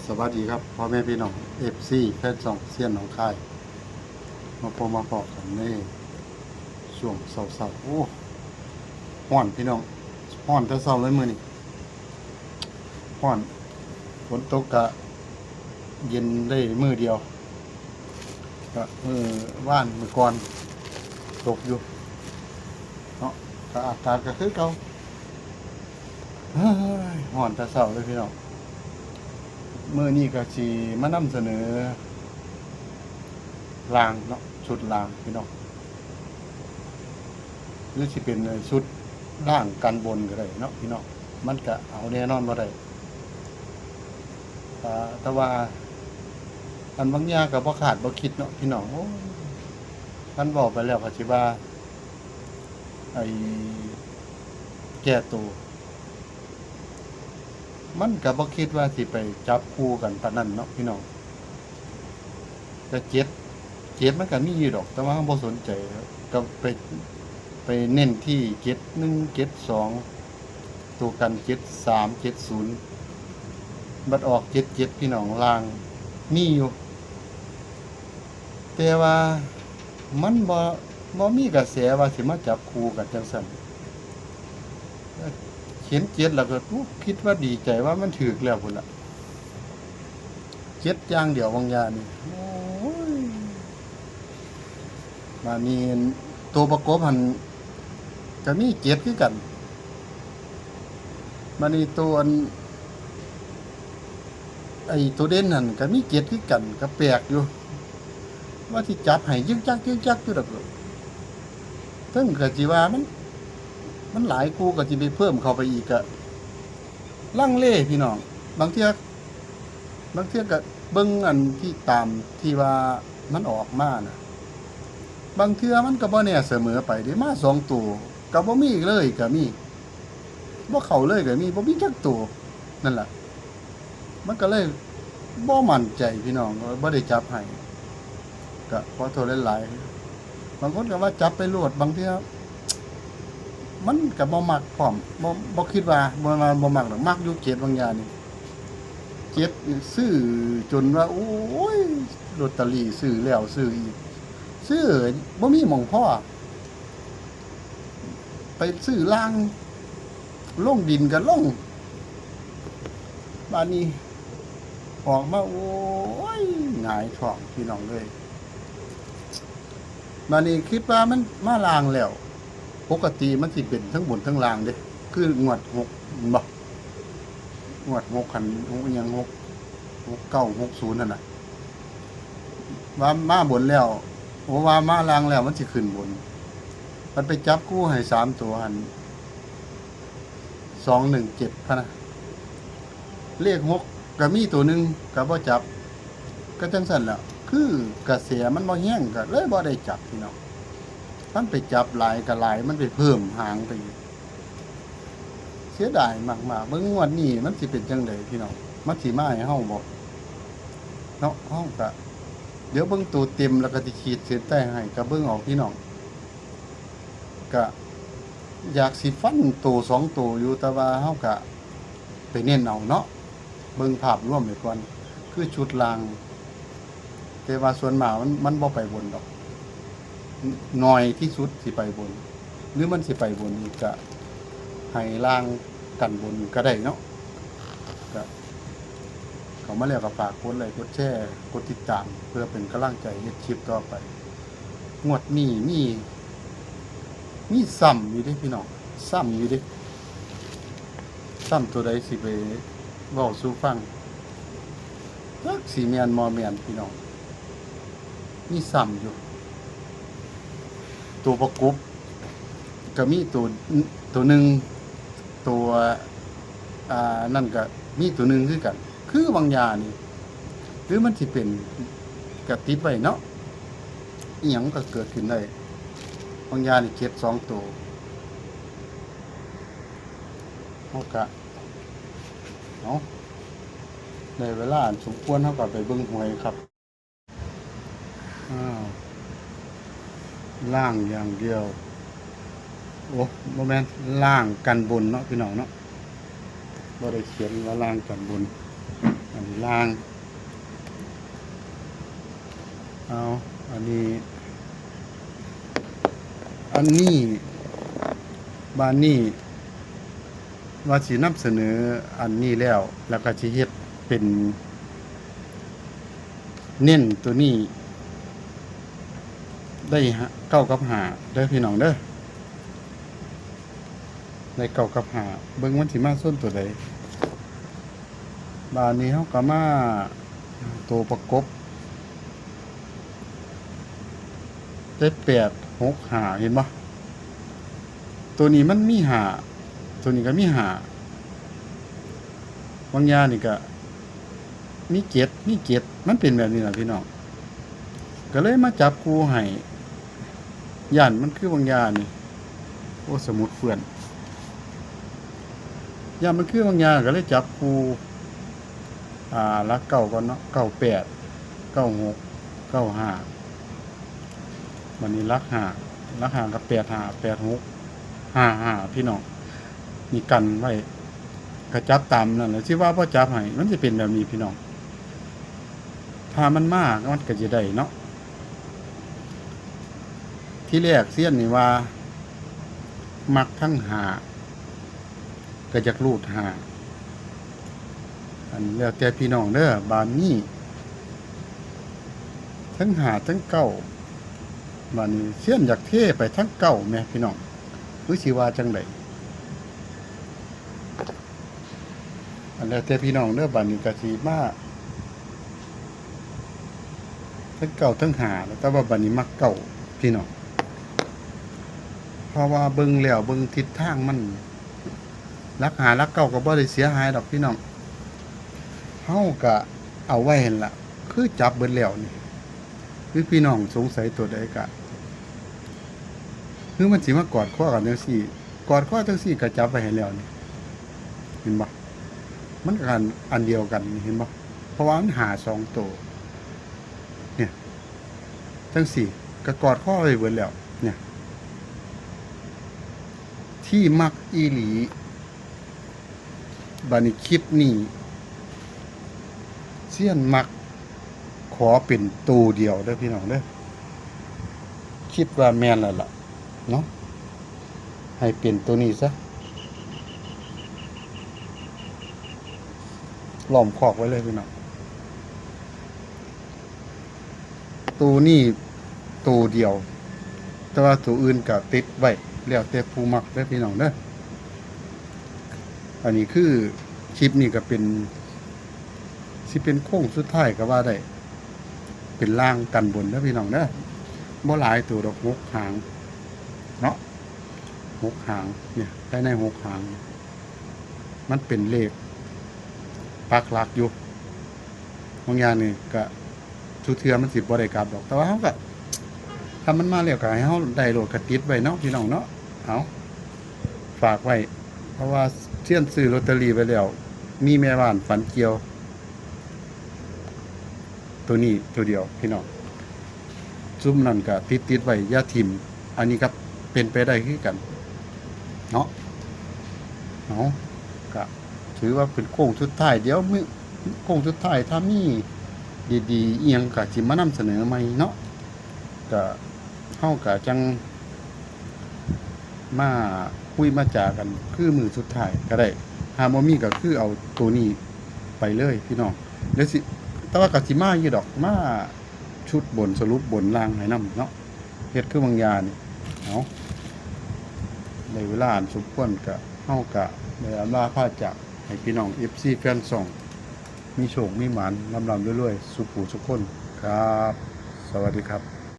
สวัสดีครับพ่อแม่พี่น้องเอฟซีแฟนสองเซียนหนองคายมาพบมาพอกันในช่วงเสาร์โอ้ห้อนพี่น้องห้อนแต่เสาร์เลยมื้อนี้ห้อนฝนตกกะเย็นได้มื้อเดียวก็ว่านมื้อก่อนตกอยู่เนาะก็อากาศก็คือเก่าเฮ้ยห้อนแต่เสาร์เลยพี่น้องมื้อนี้ก็สิมานำเสนอรางเนาะชุดรางพี่น้องหรือสิเป็นชุดร่างกันบนก็ได้เนาะพี่น้องมันก็เอาแน่นอนบ่ได้แต่ว่าอันบางอย่างก็บ่คาดบ่คิดเนาะพี่น้องโอ้ท่านบอกไปแล้วก็สิว่าไอ้แก้ตัวมันก็บ่คิดว่าสิไปจับคู่กันปานนั้นเนาะพี่น้องแต่เจ็ดมันก็มีอยู่ดอกแต่ว่าเราบ่สนใจก็ไปเน้นที่71 72ตัวกัน73 70บัดออก77พี่น้องลางมีอยู่แต่ว่ามันบ่มีกระแสว่าสิมาจับคู่กันจังซั่นเขียนเจ็ดแล้วก็คิดว่าดีใจว่ามันถูกแล้วพุ่นล่ะเจ็ดอย่างเดียวบางอย่างนี่โอ้ยมานี่ตัวประกบหันก็มีเจ็ดคือกันมานี่ตัวไอ้ตัวเด่นนั่นก็มีเจ็ดคือกันก็แปลกอยู่ว่าที่จับให้ยึกยักอยู่ดอกถึงก็สิว่ามันหลายคู่ก็สิไปเพิ่มเข้าไปอีกก็ลังเลพี่น้องบางเที่ยก็เบิ่งอันที่ตามที่ว่ามันออกมาน่ะบางเทื่อมันก็บ่แน่เสมอไปเด้มา2ตัวก็บ่มีเลยก็มีบ่เข้าเลยก็มีบ่มีจักตัวนั่นล่ะมันก็เลยบ่มั่นใจพี่น้องบ่ได้จับให้ก็ขอโทษหลายๆบางคนก็ว่าจับไปโลดบางเทื่อมันก็บ่มักพร้อมบ่คิดว่าบ่มักดอกมักอยู่เจ็ดบางอย่างนี่เจ็ดซื้อจนว่าโอ้ยลอตเตอรี่ซื้อแล้วซื้ออีกซื้อบ่มีหม่องพอไปซื้อล่างลงดินก็ลงบ้านนี้ออกมาโอ้ยหงายท้องพี่น้องเลยบ้านนี้คิดว่ามันมาล่างแล้วปกติมันสิเป็นทั้งบนทั้งล่างเด้คืองวด6บ่งวด6คัน6ยัง6 9 60นั่นน่ะว่ามาบนแล้วโอ้ว่ามาล่างแล้วมันสิขึ้นบนมันไปจับคู่ให้3ตัวหัน217พะนะเลข6ก็มีตัวนึงก็บ่จับก็จังซั่นแหละคือกระแสมันบ่แห้งก็เลยบ่ได้จับพี่น้องมันไปจับหลายก็หลายมันไปเพิ่มหางไปอีกเสียดายมากๆเบิ่งงวดนี้มันสิเป็นจังได๋พี่น้องมันสิมาให้เฮาบ่เนาะเฮาก็เดี๋ยวเบิ่งตัวเต็มแล้วก็สิขีดเส้นใต้ให้ก็เบิ่งออกพี่น้องก็อยากสิฟันตัว2ตัวอยู่แต่ว่าเฮาก็ไปเน้นเอาเนาะเบิ่งภาพรวมไปก่อนคือชุดรางแต่ว่าส่วนมากมันบ่ไปบนดอกน้อยที่สุดสิไปบนหรือมันสิไปบนอีกก็ให้ล่างกันบนก็ได้เนาะก็เขามาแล้วก็ฝากกดไลค์กดแชร์กดติดตามเพื่อเป็นกำลังใจเฮ็ดคลิปต่อไปงวดนี้มีซ้ำอยู่เด้พี่น้องซ้ำอยู่เด้ซ้ำตัวใดสิไปเว้าสู่ฟังจักสิแม่นบ่แม่นพี่น้องมีซ้ำอยู่ตัวประกบก็มีตัวหนึ่งตัวนั่นก็มีตัวหนึ่งคือกันคือบางอย่างนี่หรือมันสิเป็นกระติดไว้เนาะอีหยังก็เกิดขึ้นได้บางอย่างนี่เก็บ2ตัวเฮาก็เอาในเวลาสมควรเฮาก็ไปเบิ่งหวยครับล่างอย่างเดียวโอ้บ่แม่นล่างกันบนเนาะพี่น้องเนาะบ่ได้เขียนว่าล่างกันบนอัน อันนี้ล่างเอาอันนี้บ้านนี้ว่าสินำเสนออันนี้แล้วก็สิเฮ็ดเป็นเน้นตัวนี้ได้เก้ากับหาเด้อพี่น้องเด้อได้เก้ากับหาเบิ่งมันสิมาส้นตัวใดบ้านนี้เฮาก็มาตัวประกบได้8 6 5เห็นบ่ตัวนี้มันมีหาตัวนี้ก็มีหาบางอย่างนี่ก็มีเจ็ดมันเป็นแบบนี้ล่ะพี่น้องก็เลยมาจับคู่ให้ย่านมันคือบางอย่างนี่โอ้สมุดเฟื่อนย่านมันคือบางอย่างก็เลยจับคู่ละเก้าก่อนเนาะ98 96 95วันนี้ลักหากับ85 86 55พี่น้องนี่กันไว้กระจับตามนั่นแหละที่ว่าพ่อจับให้มันจะเป็นแบบนี้พี่น้องถ้ามันมากมันก็จะได้เนาะที่แรกเสี้ยนนี่ว่ามักทั้งหาก็จะรูดหาอันแล้วแต่พี่น้องเด้อบานนี้ทั้งหาทั้งเก้าบานนี้เสี้ยนอยากเทไปทั้งเก้าแม่พี่น้องรู้สิว่าจังไดอันแล้วแต่พี่น้องเด้อบานนี้ก็สิมาทั้งเก้าทั้งหาแล้วแต่ว่าบานนี้มักเก้าพี่น้องเพราะว่าเบิ่งแล้วเบิ่งทิศทางมันรักหารักเก้าก็บ่ได้เสียหายดอกพี่น้องเฮาก็เอาไว้เห็นล่ะคือจับเบิดแล้วนี่คือพี่น้องสงสัยตัวใดก็คือมันสิมากอดข้อกันจังซี่กอดข้อจังซี่ก็จับไว้ให้แล้วนี่เห็นบ่มันกันอันเดียวกันเห็นบ่เพราะว่ามันหา2ตัวเนี่ยจังซี่ก็กอดข้อไว้เบิดแล้วเนี่ยที่มักอีหลีบัดนี้คลิปนี้เสี้ยนมักขอเป็นตัวเดียวเด้อพี่น้องเด้อคิดว่าแม่นแล้วล่ะเนาะให้เป็นตัวนี้ซะล้อมคอกไว้เลยพี่น้องตัวนี้ตัวเดียวแต่ว่าตัวอื่นก็ติดไว้แล้วแต่ผู้มักเด้อพี่น้องเด้ออันนี้คือคลิปนี้ก็เป็นสิเป็นโค้งสุดท้ายก็ว่าได้เป็นล่างกันบนเด้อพี่น้องเด้อบ่หลายตัวดอก6 หางเนาะ6 หางเนี่ยภายใน6 หางมันเป็นเลขปักหลักอยู่บางอย่างนี่ก็ทุกเทื่อมันสิบ่ได้กลับดอกแต่ว่าเฮาก็ถ้ามันมาแล้วก็ให้เฮาได้โหลดกระติดไว้เนาะพี่น้องเนาะเอาฝากไว้เพราะว่าเสี้ยนซื้อลอตเตอรี่ไว้แล้วมีแม่บ้านฝันเกี่ยวตัวนี้ตัวเดียวพี่น้องซุ่มนั่นก็ติดไว้อย่าทิ่มอันนี้ก็เป็นไปได้คือกันเนาะก็ถือว่าเป็นโค้งสุดท้ายเดี๋ยวมื้อโค้งสุดท้ายถ้ามีดีๆเอียงก็สิมานำเสนอใหม่เนาะก็เฮาก็จังมาคุยมาจากันคือมือสุดท้ายก็ได้หาบ่มีก็คือเอาตัวนี้ไปเลยพี่น้องเดี๋ยวสิแต่ว่าก็สิมาอยู่ดอกมาชุดบนสรุปบนล่างให้นำเนาะเฮ็ดคือบางอย่างนี่เอาในเวลาอันสมควรก็เฮาก็ได้อำลาพาจากให้พี่น้อง FC แฟนช่องมีโชคมีหมานร่ำๆรวยๆสุขผู้สุขคนครับสวัสดีครับ